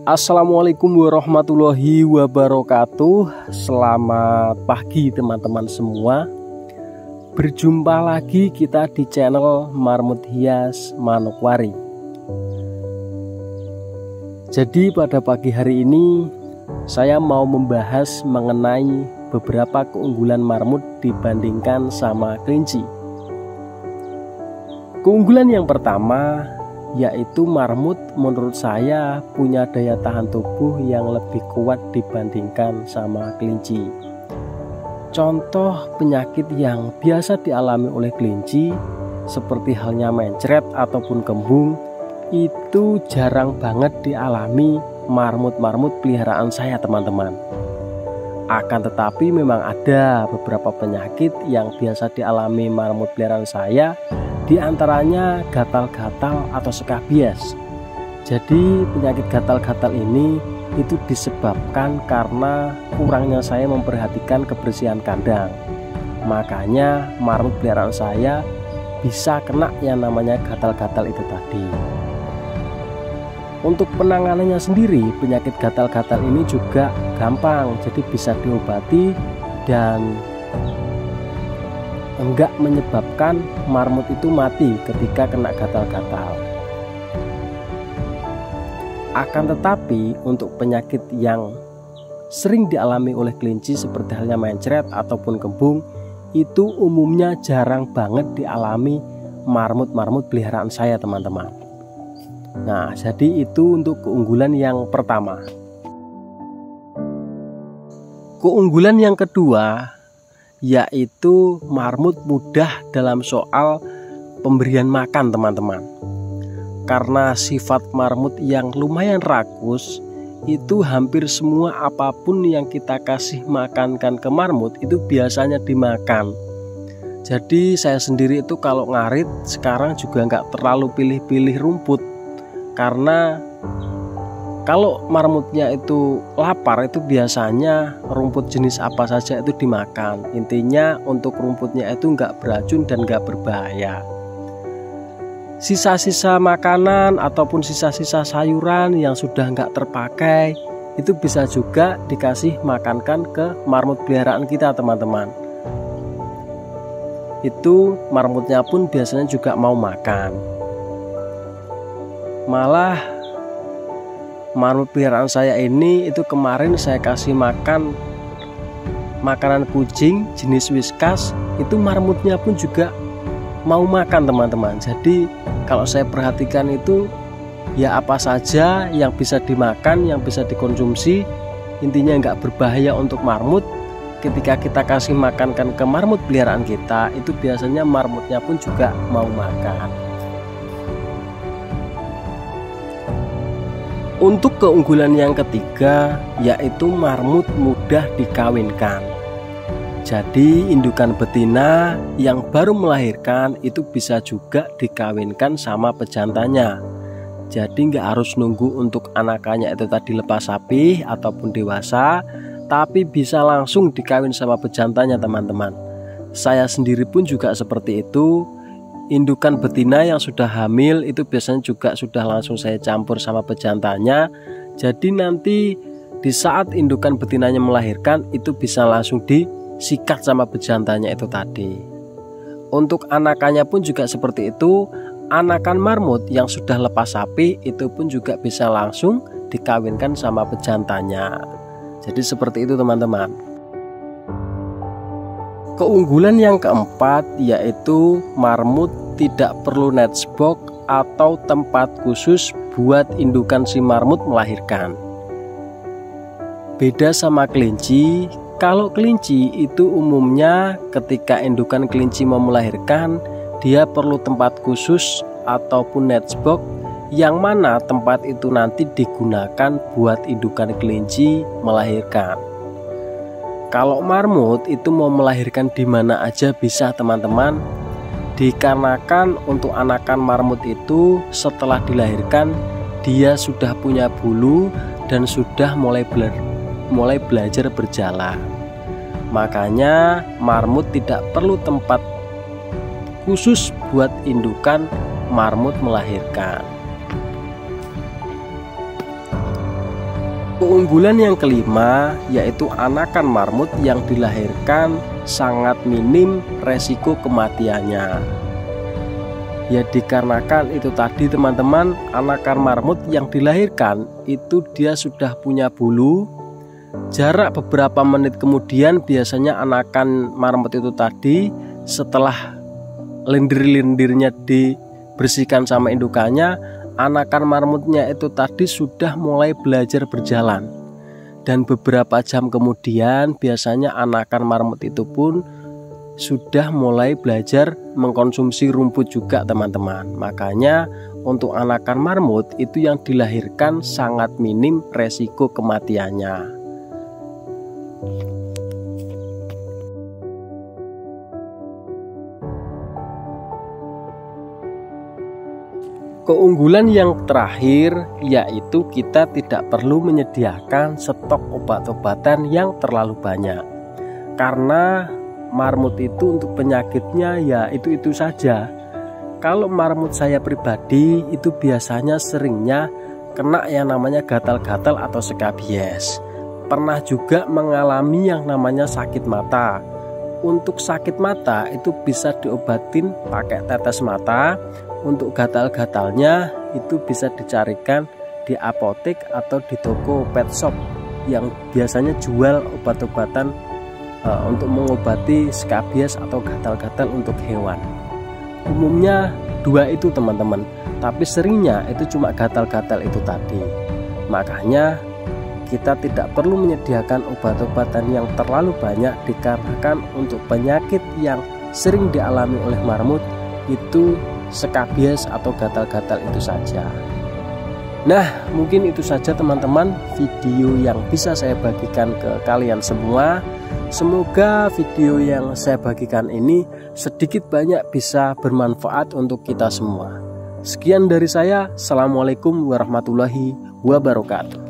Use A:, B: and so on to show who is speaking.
A: Assalamualaikum warahmatullahi wabarakatuh. Selamat pagi teman-teman semua. Berjumpa lagi kita di channel Marmut Hias Manokwari. Jadi pada pagi hari ini saya mau membahas mengenai beberapa keunggulan marmut dibandingkan sama kelinci. Keunggulan yang pertama yaitu marmut menurut saya punya daya tahan tubuh yang lebih kuat dibandingkan sama kelinci. Contoh penyakit yang biasa dialami oleh kelinci seperti halnya mencret ataupun kembung itu jarang banget dialami marmut-marmut peliharaan saya teman-teman. Akan tetapi memang ada beberapa penyakit yang biasa dialami marmut peliharaan saya, di antaranya gatal-gatal atau skabies. Jadi penyakit gatal-gatal ini itu disebabkan karena kurangnya saya memperhatikan kebersihan kandang. Makanya marmut peliharaan saya bisa kena yang namanya gatal-gatal itu tadi. Untuk penanganannya sendiri, penyakit gatal-gatal ini juga gampang, jadi bisa diobati dan enggak menyebabkan marmut itu mati ketika kena gatal-gatal. Akan tetapi untuk penyakit yang sering dialami oleh kelinci seperti halnya mencret ataupun kembung itu umumnya jarang banget dialami marmut-marmut peliharaan saya teman-teman. Nah, jadi itu untuk keunggulan yang pertama. Keunggulan yang kedua yaitu marmut mudah dalam soal pemberian makan teman-teman. Karena sifat marmut yang lumayan rakus, itu hampir semua apapun yang kita kasih makankan ke marmut itu biasanya dimakan. Jadi saya sendiri itu kalau ngarit sekarang juga nggak terlalu pilih-pilih rumput, karena kalau marmutnya itu lapar itu biasanya rumput jenis apa saja itu dimakan. Intinya untuk rumputnya itu nggak beracun dan nggak berbahaya. Sisa-sisa makanan ataupun sisa-sisa sayuran yang sudah nggak terpakai itu bisa juga dikasih makankan ke marmut peliharaan kita teman-teman. Itu marmutnya pun biasanya juga mau makan. Malah marmut peliharaan saya ini itu kemarin saya kasih makan makanan kucing jenis Whiskas, itu marmutnya pun juga mau makan teman-teman. Jadi kalau saya perhatikan itu ya apa saja yang bisa dimakan, yang bisa dikonsumsi, intinya nggak berbahaya untuk marmut. Ketika kita kasih makankan ke marmut peliharaan kita, itu biasanya marmutnya pun juga mau makan. Untuk keunggulan yang ketiga yaitu marmut mudah dikawinkan. Jadi indukan betina yang baru melahirkan itu bisa juga dikawinkan sama pejantannya. Jadi nggak harus nunggu untuk anakannya itu tadi lepas sapih ataupun dewasa, tapi bisa langsung dikawin sama pejantannya teman-teman. Saya sendiri pun juga seperti itu. Indukan betina yang sudah hamil itu biasanya juga sudah langsung saya campur sama pejantannya. Jadi nanti di saat indukan betinanya melahirkan itu bisa langsung disikat sama pejantannya itu tadi. Untuk anakannya pun juga seperti itu. Anakan marmut yang sudah lepas sapi itu pun juga bisa langsung dikawinkan sama pejantannya. Jadi seperti itu teman-teman. Keunggulan yang keempat yaitu marmut tidak perlu netbox atau tempat khusus buat indukan si marmut melahirkan. Beda sama kelinci, kalau kelinci itu umumnya ketika indukan kelinci mau melahirkan, dia perlu tempat khusus ataupun netbox yang mana tempat itu nanti digunakan buat indukan kelinci melahirkan. Kalau marmut itu mau melahirkan di mana aja bisa teman-teman. Dikarenakan untuk anakan marmut itu setelah dilahirkan dia sudah punya bulu dan sudah mulai belajar berjalan. Makanya marmut tidak perlu tempat khusus buat indukan marmut melahirkan. Keunggulan yang kelima yaitu anakan marmut yang dilahirkan sangat minim resiko kematiannya. Ya dikarenakan itu tadi teman-teman, anakan marmut yang dilahirkan itu dia sudah punya bulu. Jarak beberapa menit kemudian biasanya anakan marmut itu tadi setelah lendir-lendirnya dibersihkan sama indukannya, anakan marmutnya itu tadi sudah mulai belajar berjalan. Dan beberapa jam kemudian biasanya anakan marmut itu pun sudah mulai belajar mengkonsumsi rumput juga teman-teman. Makanya untuk anakan marmut itu yang dilahirkan sangat minim resiko kematiannya. Keunggulan yang terakhir yaitu kita tidak perlu menyediakan stok obat-obatan yang terlalu banyak. Karena marmut itu untuk penyakitnya ya itu saja. Kalau marmut saya pribadi itu biasanya seringnya kena yang namanya gatal-gatal atau skabies. Pernah juga mengalami yang namanya sakit mata. Untuk sakit mata itu bisa diobatin pakai tetes mata. Untuk gatal-gatalnya itu bisa dicarikan di apotek atau di toko pet shop yang biasanya jual obat-obatan untuk mengobati skabies atau gatal-gatal untuk hewan. Umumnya dua itu teman-teman, tapi seringnya itu cuma gatal-gatal itu tadi. Makanya kita tidak perlu menyediakan obat-obatan yang terlalu banyak dikarenakan untuk penyakit yang sering dialami oleh marmut itu skabies atau gatal-gatal itu saja. Nah, mungkin itu saja teman-teman video yang bisa saya bagikan ke kalian semua. Semoga video yang saya bagikan ini sedikit banyak bisa bermanfaat untuk kita semua. Sekian dari saya. Assalamualaikum warahmatullahi wabarakatuh.